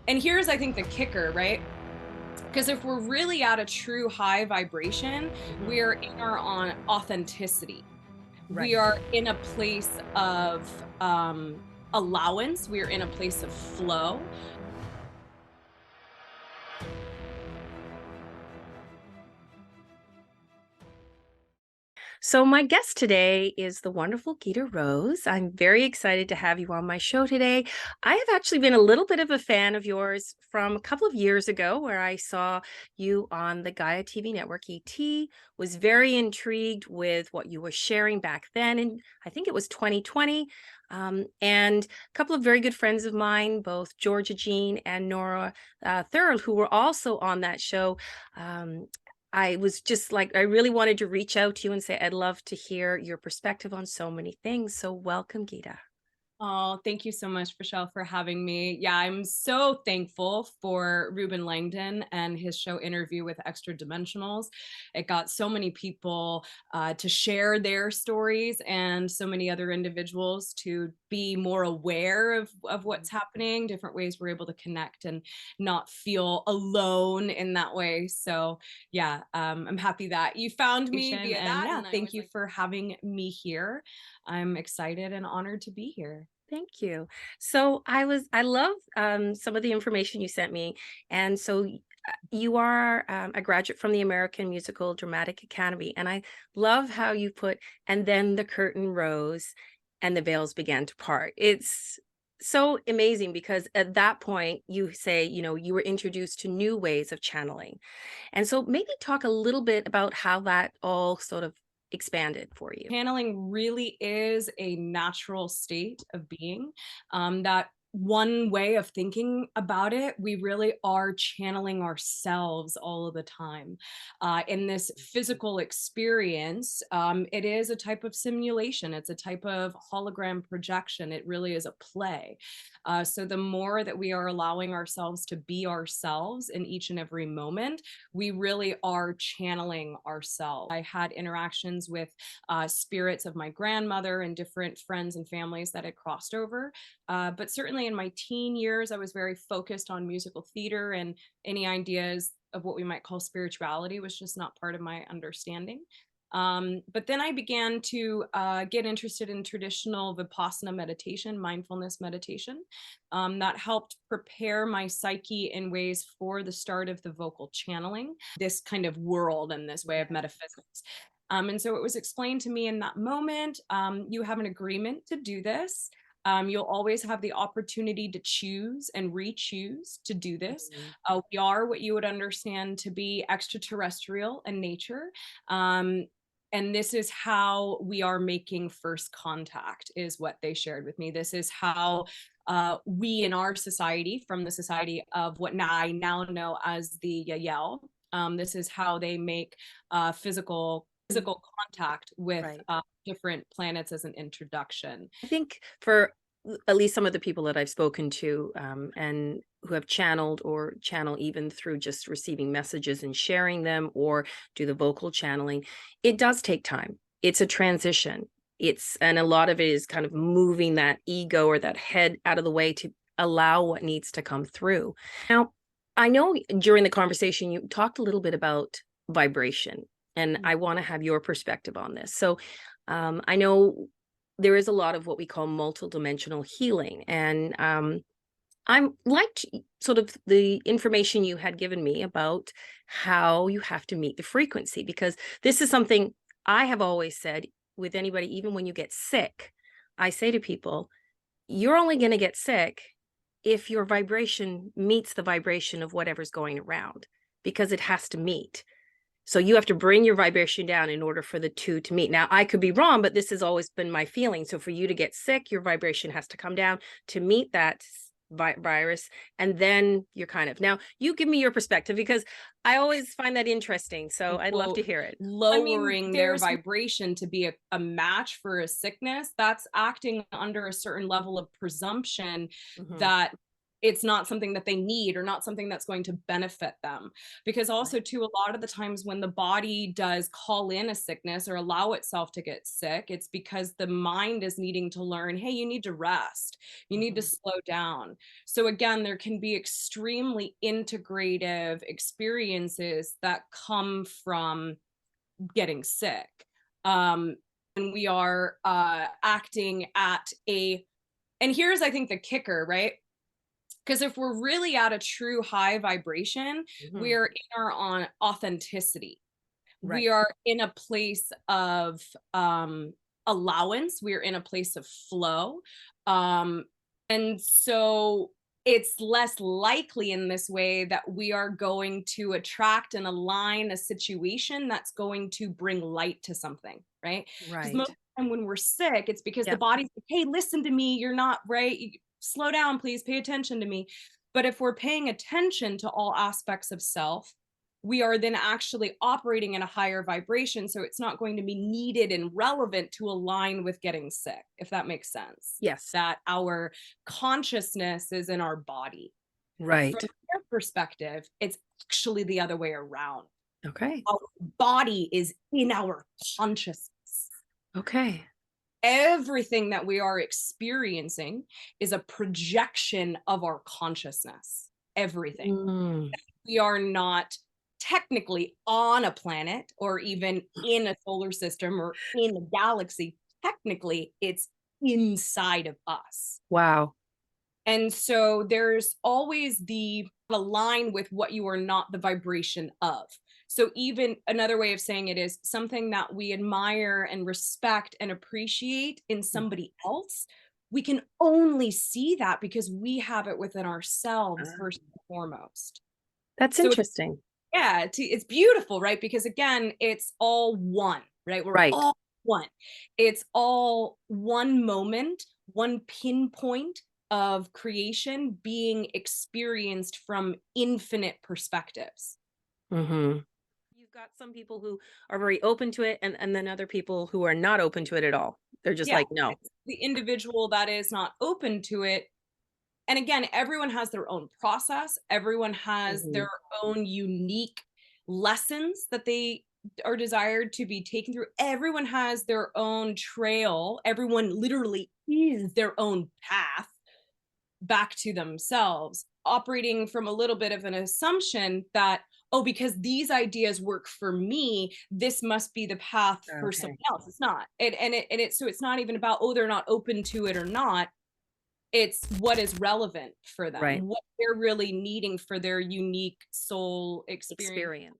And here's, I think, the kicker, right? Because if we're really at a true high vibration, Mhm. we are in our authenticity. We Right. are in a place of allowance. We are in a place of flow. So, my guest today is the wonderful Gita Rose. I'm very excited to have you on my show today. I have actually been a little bit of a fan of yours from a couple of years ago, where I saw you on the Gaia TV network. ET was very intrigued with what you were sharing back then, and I think it was 2020. And a couple of very good friends of mine, both Georgia Jean and Nora Thurl, who were also on that show. Um, I was just like, I really wanted to reach out to you and say, I'd love to hear your perspective on so many things. So, welcome, Gita. Oh, thank you so much, Raschell, for having me. Yeah, I'm so thankful for Ruben Langdon and his show Interview with Extra Dimensionals. It got so many people to share their stories and so many other individuals to be more aware of Mhm. what's happening, different ways we're able to connect and not feel alone in that way. So, yeah, I'm happy that you found me via And that. yeah, And I thank always you. like for having me here. I'm excited and honored to be here. Thank you. So I love some of the information you sent me. And so you are a graduate from the American Musical Dramatic Academy. And I love how you put, and then the curtain rose and the veils began to part. It's so amazing because at that point you say, you were introduced to new ways of channeling. And so maybe talk a little bit about how that all sort of expanded for you. Channeling really is a natural state of being. That one way of thinking about it, we really are channeling ourselves all of the time. In this physical experience, it is a type of simulation, it's a type of hologram projection. It really is a play. So the more that we are allowing ourselves to be ourselves in each and every moment, we really are channeling ourselves. I had interactions with spirits of my grandmother and different friends and families that had crossed over. But certainly in my teen years, I was very focused on musical theater, and any ideas of what we might call spirituality was just not part of my understanding. But then I began to get interested in traditional Vipassana meditation, mindfulness meditation, that helped prepare my psyche in ways for the start of the vocal channeling, this kind of world and this way of Yeah. metaphysics. And so it was explained to me in that moment, you have an agreement to do this. You'll always have the opportunity to choose and re-choose to do this. Mhm. We are what you would understand to be extraterrestrial in nature. Um, and this is how we are making first contact, is what they shared with me. This is how we in our society, from the society of what I now know as the Yael, this is how they make physical contact with Right. different planets as an introduction. I think for at least some of the people that I've spoken to, and who have channeled or channel even through just receiving messages and sharing them or do the vocal channeling, it does take time. It's a transition. And a lot of it is kind of moving that ego or that head out of the way to allow what needs to come through. Now, I know during the conversation you talked a little bit about vibration, and I want to have your perspective on this. So, I know there is a lot of what we call multidimensional healing. And I'm liked sort of the information you had given me about how you have to meet the frequency, because this is something I have always said with anybody, even when you get sick, I say to people, you're only going to get sick if your vibration meets the vibration of whatever's going around, because it has to meet. So you have to bring your vibration down in order for the two to meet. Now, I could be wrong, but this has always been my feeling. So for you to get sick, your vibration has to come down to meet that virus. And then you're kind of, now you give me your perspective, because I always find that interesting. So I'd love People to hear it. I mean, lowering their vibration to be a match for a sickness, that's acting under a certain level of presumption Mhm. that it's not something that they need or not something that's going to benefit them. Because Right. also too, a lot of the times when the body does call in a sickness or allow itself to get sick, it's because the mind is needing to learn, hey, you need to rest, you need to Mhm. slow down. So again, there can be extremely integrative experiences that come from getting sick. And we are acting at a, and here's I think the kicker, right? Because if we're really at a true high vibration, we Mhm. are in our on authenticity. We Right. are in a place of allowance. We are in a place of flow. Um, and so it's less likely in this way that we are going to attract and align a situation that's going to bring light to something, right? Because most Right. of the time when we're sick, it's because the Yep. body's like, hey, listen to me. You're not right. Slow down, please. Pay attention to me. But if we're paying attention to all aspects of self, we are then actually operating in a higher vibration. So it's not going to be needed and relevant to align with getting sick, if that makes sense. Yes. That our consciousness is in our body. From Right. their perspective, it's actually the other way around. Okay. Our body is in our consciousness. Okay. Everything that we are experiencing is a projection of our consciousness. Everything. Mm. We are not technically on a planet or even in a solar system or in a galaxy. Technically, it's inside of us. Wow. And so there's always the align with what you are not the vibration of. So even another way of saying it is something that we admire and respect and appreciate in Mm. somebody else. We can only see that because we have it within ourselves Ah, first and foremost. that's So interesting. yeah, it's beautiful, right? Because again, it's all one, right? We're Right. all one. It's all one moment, one pinpoint of creation being experienced from infinite perspectives. Mhm. You've got some people who are very open to it and then other people who are not open to it at all. They're just Yeah, like, "No." it's the individual that is not open to it. And again, everyone has their own process. Everyone has their Mhm. own unique lessons that they are desired to be taken through. Everyone has their own trail. Everyone literally is their own path back to themselves, operating from a little bit of an assumption that, oh, because these ideas work for me, this must be the path for someone Okay. else. It's not. So it's not even about, oh, they're not open to it or not. It's what is relevant for them, Right. what they're really needing for their unique soul experience. Experience.